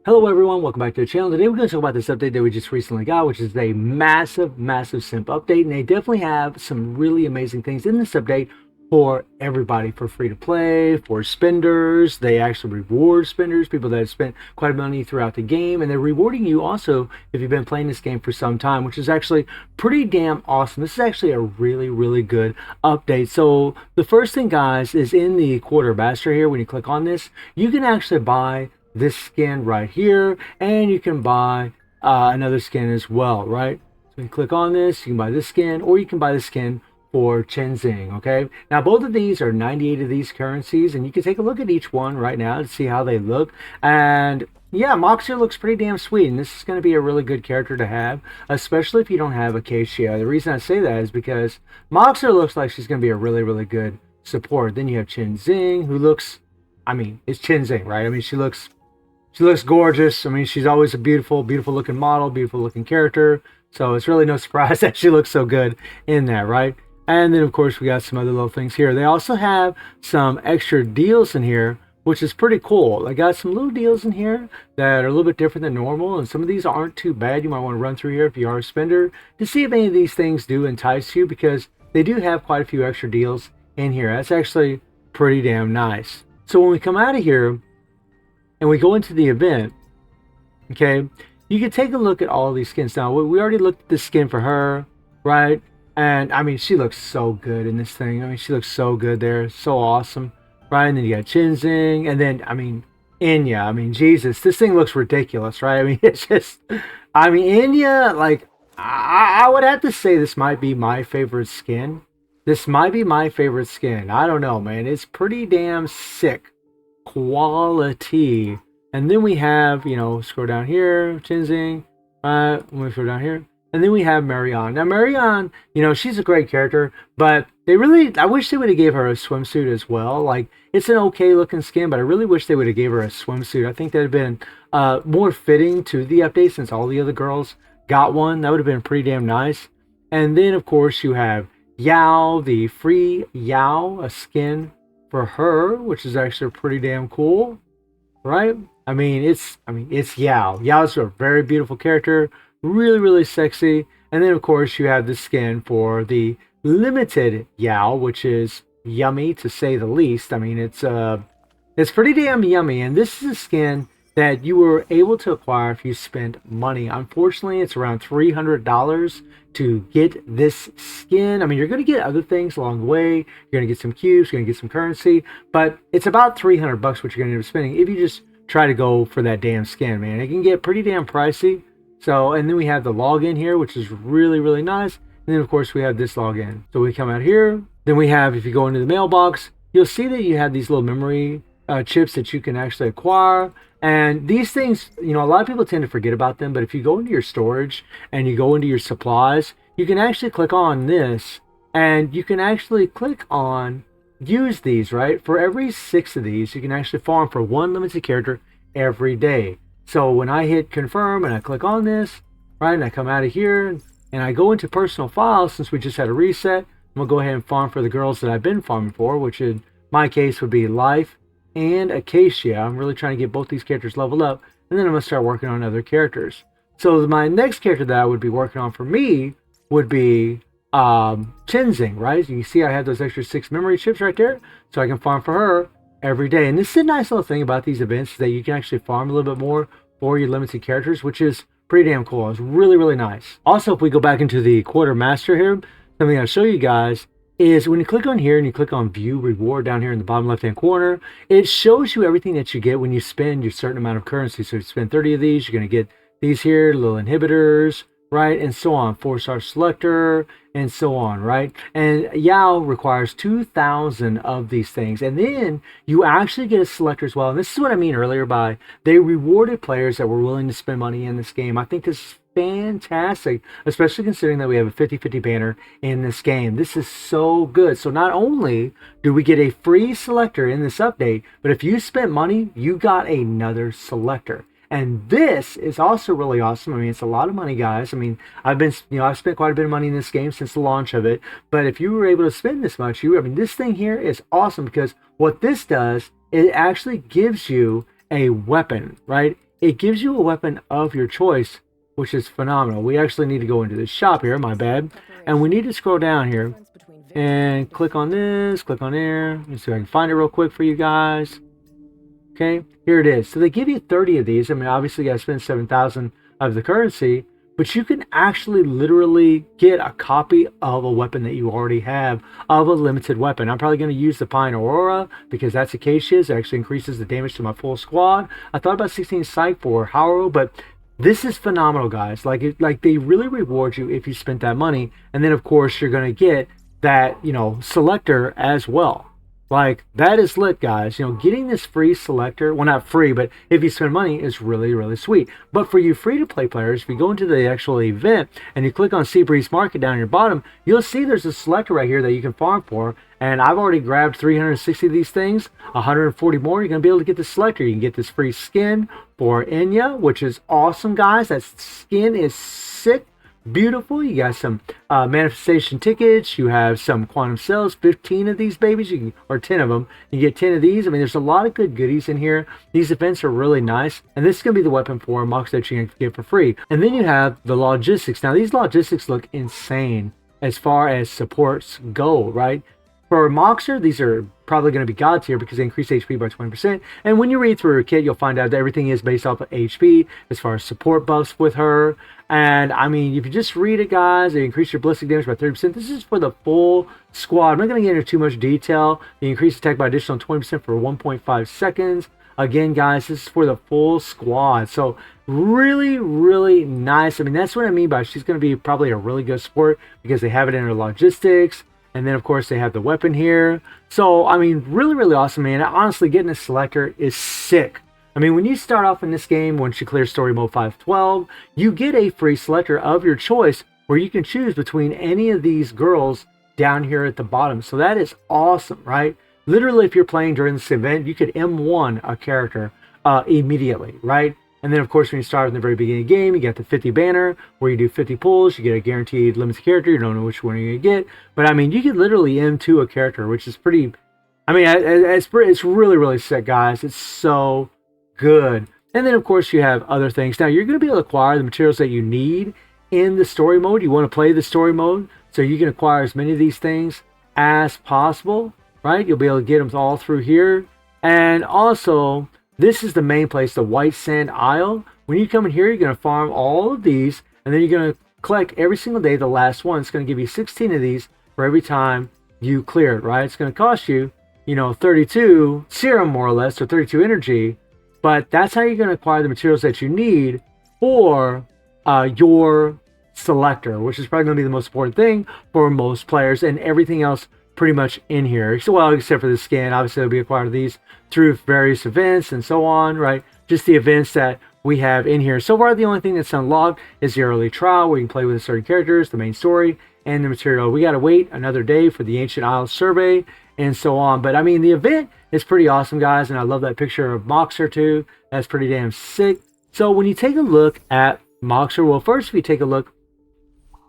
Hello everyone, welcome back to the channel. Today we're going to talk about this update that we just recently got, which is a massive simp update, and they definitely have some really amazing things in this update for everybody, for free to play, for spenders. They actually reward spenders, people that have spent quite a bit of money throughout the game, and they're rewarding you also if you've been playing this game for some time, which is actually pretty damn awesome. This is actually a really good update. So the first thing, guys, is in the quartermaster here. When you click on this, you can actually buy this skin right here, and you can buy another skin as well, right? So you click on this, you can buy this skin, or you can buy the skin for Chenzing. Okay, now both of these are 98 of these currencies, and you can take a look at each one right now to see how they look. And yeah, Moxie looks pretty damn sweet, and this is going to be a really good character to have, especially if you don't have Acacia. The reason I say that is because Moxie looks like she's going to be a really good support. Then you have Chenzing, who looks, I mean, it's Chenzing, right? I mean, she looks gorgeous. I mean, she's always a beautiful looking model, beautiful looking character. So it's really no surprise that she looks so good in that, right? And then, of course, we got some other little things here. They also have some extra deals in here, which is pretty cool. I got some little deals in here that are a little bit different than normal, and some of these aren't too bad. You might want to run through here if you are a spender to see if any of these things do entice you, because they do have quite a few extra deals in here. That's actually pretty damn nice. So when we come out of here and we go into the event, okay, you can take a look at all these skins. Now, we already looked at the skin for her, right? And I mean, she looks so good in this thing. I mean, she looks so good there, so awesome, right? And then you got Chenzing, and then, I mean, Enya. I mean, Jesus, this thing looks ridiculous, right? I mean, it's just, I mean, Enya, like, I would have to say this might be my favorite skin. This might be my favorite skin. I don't know, man. It's pretty damn sick quality. And then we have, you know, scroll down here, Chenzing, when we scroll down here, and then we have Marianne. Now Marianne, you know, she's a great character, but I wish they would have gave her a swimsuit as well. Like, it's an okay looking skin, but I really wish they would have gave her a swimsuit. I think that would have been more fitting to the update, since all the other girls got one. That would have been pretty damn nice. And then, of course, you have Yao, the free Yao, a skin for her, which is actually pretty damn cool, right? I mean, it's Yao. Yao's a very beautiful character, really sexy. And then, of course, you have the skin for the limited Yao, which is yummy to say the least. I mean, it's pretty damn yummy, and this is a skin that you were able to acquire if you spent money. Unfortunately, it's around $300 to get this skin. I mean, you're going to get other things along the way. You're going to get some cubes, you're going to get some currency, but it's about 300 bucks what you're going to end up spending if you just try to go for that damn skin, man. It can get pretty damn pricey. So, and then we have the login here, which is really nice. And then, of course, we have this login. So we come out here. Then we have, if you go into the mailbox, you'll see that you have these little memory chips that you can actually acquire. And these things, you know, a lot of people tend to forget about them, but if you go into your storage and you go into your supplies, you can actually click on this, and you can actually click on use these, right? For every 6 of these, you can actually farm for 1 limited character every day. So when I hit confirm and I click on this, right, and I come out of here and I go into personal files, since we just had a reset, I'm gonna go ahead and farm for the girls that I've been farming for, which in my case would be Life and Acacia. I'm really trying to get both these characters leveled up, and then I'm going to start working on other characters. So my next character that I would be working on for me would be Chenzing, right? You see I have those extra 6 memory chips right there, so I can farm for her every day. And this is a nice little thing about these events, is that you can actually farm a little bit more for your limited characters, which is pretty damn cool. It's really nice. Also, if we go back into the quartermaster here, something I'll show you guys is when you click on here and you click on view reward down here in the bottom left hand corner, it shows you everything that you get when you spend your certain amount of currency. So if you spend 30 of these, you're going to get these here, little inhibitors, right, and so on, 4-star selector, and so on, right? And Yao requires 2,000 of these things, and then you actually get a selector as well. And this is what I mean earlier by they rewarded players that were willing to spend money in this game. I think this is fantastic, especially considering that we have a 50-50 banner in this game. This is so good. So not only do we get a free selector in this update, but if you spent money, you got another selector. And this is also really awesome. I mean, it's a lot of money, guys. I mean, I've spent quite a bit of money in this game since the launch of it. But if you were able to spend this much, I mean, this thing here is awesome, because what this does, it actually gives you a weapon, right? it gives you a weapon of your choice, which is phenomenal. We actually need to go into the shop here, my bad. And we need to scroll down here and click on this, click on there. Let's see if I can find it real quick for you guys. Okay, here it is. So they give you 30 of these. I mean, obviously you gotta spend 7,000 of the currency, but you can actually literally get a copy of a weapon that you already have, of a limited weapon. I'm probably going to use the Pine Aurora because that's Acacia's. It actually increases the damage to my full squad. I thought about 16 Sight for Haru, but this is phenomenal, guys. Like they really reward you if you spent that money. And then, of course, you're going to get that, selector as well. Like, that is lit, guys. Getting this free selector, well, not free, but if you spend money, is really, really sweet. But for you free-to-play players, if you go into the actual event and you click on Seabreeze Market down your bottom, you'll see there's a selector right here that you can farm for. And I've already grabbed 360 of these things, 140 more. You're going to be able to get the selector. You can get this free skin for Enya, which is awesome, guys. That skin is sick. Beautiful. You got some manifestation tickets. You have some quantum cells, 15 of these babies, or 10 of them. You get 10 of these. I mean, there's a lot of good goodies in here. These events are really nice, and this is going to be the weapon for Mox that you can get for free. And then you have the logistics. Now, these logistics look insane as far as supports go, right? For Moxer, these are probably going to be God tier because they increase HP by 20%. And when you read through her kit, you'll find out that everything is based off of HP as far as support buffs with her. And I mean, if you just read it, guys, they increase your ballistic damage by 30%. This is for the full squad. I'm not going to get into too much detail. They increase attack by additional 20% for 1.5 seconds. Again, guys, this is for the full squad. So really, really nice. I mean, that's what I mean by she's going to be probably a really good support because they have it in her logistics. And then, of course, they have the weapon here. So, I mean, really, really awesome, man. Honestly, getting a selector is sick. I mean, when you start off in this game, once you clear story mode 512, you get a free selector of your choice where you can choose between any of these girls down here at the bottom. So that is awesome, right? Literally, if you're playing during this event, you could M1 a character immediately, right? And then, of course, when you start in the very beginning of the game, you get the 50 banner where you do 50 pulls. You get a guaranteed limited character. You don't know which one you're going to get. But, I mean, you could literally M2 a character, which is pretty... I mean, it's really, really sick, guys. It's so good. And then, of course, you have other things. Now, you're going to be able to acquire the materials that you need in the story mode. You want to play the story mode, so you can acquire as many of these things as possible, right? You'll be able to get them all through here. And also... this is the main place, the White Sand Isle. When you come in here, you're going to farm all of these, and then you're going to collect every single day the last one. It's going to give you 16 of these for every time you clear it, right? It's going to cost you, 32 serum, more or less, or 32 energy. But that's how you're going to acquire the materials that you need for your selector, which is probably going to be the most important thing for most players, and everything else pretty much in here. So, well, except for the skin, obviously it'll be acquired these through various events and so on, right? Just the events that we have in here. So far, the only thing that's unlocked is the early trial where you can play with certain characters, the main story, and the material. We got to wait another day for the Ancient Isles survey and so on. But I mean, the event is pretty awesome, guys, and I love that picture of Moxer too. That's pretty damn sick. So when you take a look at Moxer, well, first if you take a look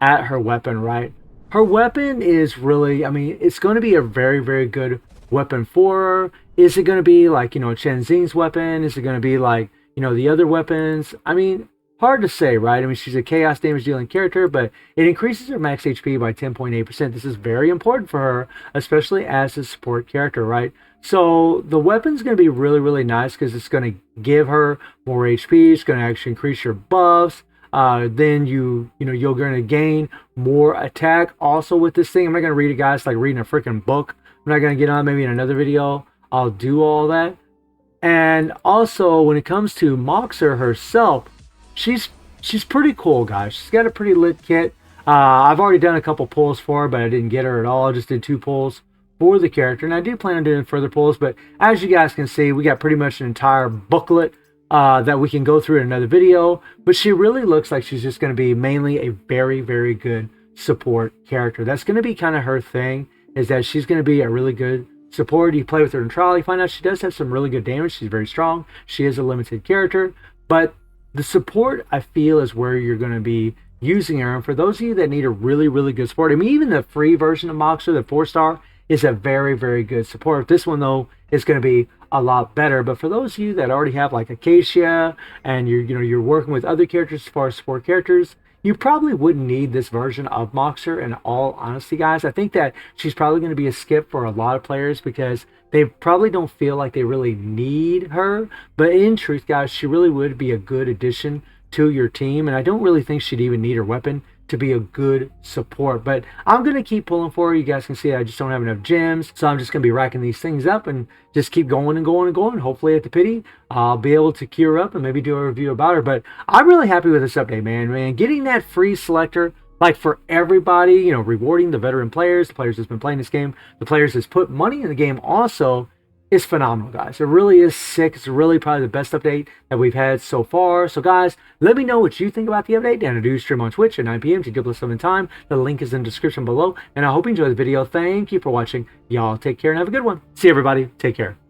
at her weapon, right? Her weapon is really, I mean, it's going to be a very, very good weapon for her. Is it going to be like, Chen Xing's weapon? Is it going to be like, the other weapons? I mean, hard to say, right? I mean, she's a chaos damage dealing character, but it increases her max HP by 10.8%. This is very important for her, especially as a support character, right? So the weapon's going to be really, really nice because it's going to give her more HP. It's going to actually increase your buffs. Then you're going to gain more attack also with this thing. I'm not going to read it, guys. It's like reading a freaking book. I'm not going to get on. Maybe in another video I'll do all that. And also when it comes to Moxer herself, she's pretty cool, guys. She's got a pretty lit kit. I've already done a couple pulls for her, but I didn't get her at all. I just did 2 pulls for the character, and I do plan on doing further pulls. But as you guys can see, we got pretty much an entire booklet that we can go through in another video. But she really looks like she's just going to be mainly a very, very good support character. That's going to be kind of her thing, is that she's going to be a really good support. You play with her in trial, you find out she does have some really good damage. She's very strong. She is a limited character, but the support, I feel, is where you're going to be using her. And for those of you that need a really, really good support, I mean, even the free version of Moxer, the 4-star, is a very, very good support. This one, though, is going to be a lot better. But for those of you that already have like Acacia and you're working with other characters as far as support characters, you probably wouldn't need this version of Moxer. In all honesty, guys, I think that she's probably going to be a skip for a lot of players because they probably don't feel like they really need her. But in truth, guys, she really would be a good addition to your team, and I don't really think she'd even need her weapon to be a good support. But I'm going to keep pulling for her. You guys can see I just don't have enough gems, so I'm just going to be racking these things up and just keep going and going and going. Hopefully at the pity I'll be able to queue her up and maybe do a review about her. But I'm really happy with this update, man. Getting that free selector, like for everybody, rewarding the veteran players, the players that's been playing this game, the players that's put money in the game also, is phenomenal, guys. It really is sick. It's really probably the best update that we've had so far. So, guys, let me know what you think about the update. And I do stream on Twitch at 9 p.m. to 7 time. The link is in the description below. And I hope you enjoyed the video. Thank you for watching. Y'all take care and have a good one. See you, everybody. Take care.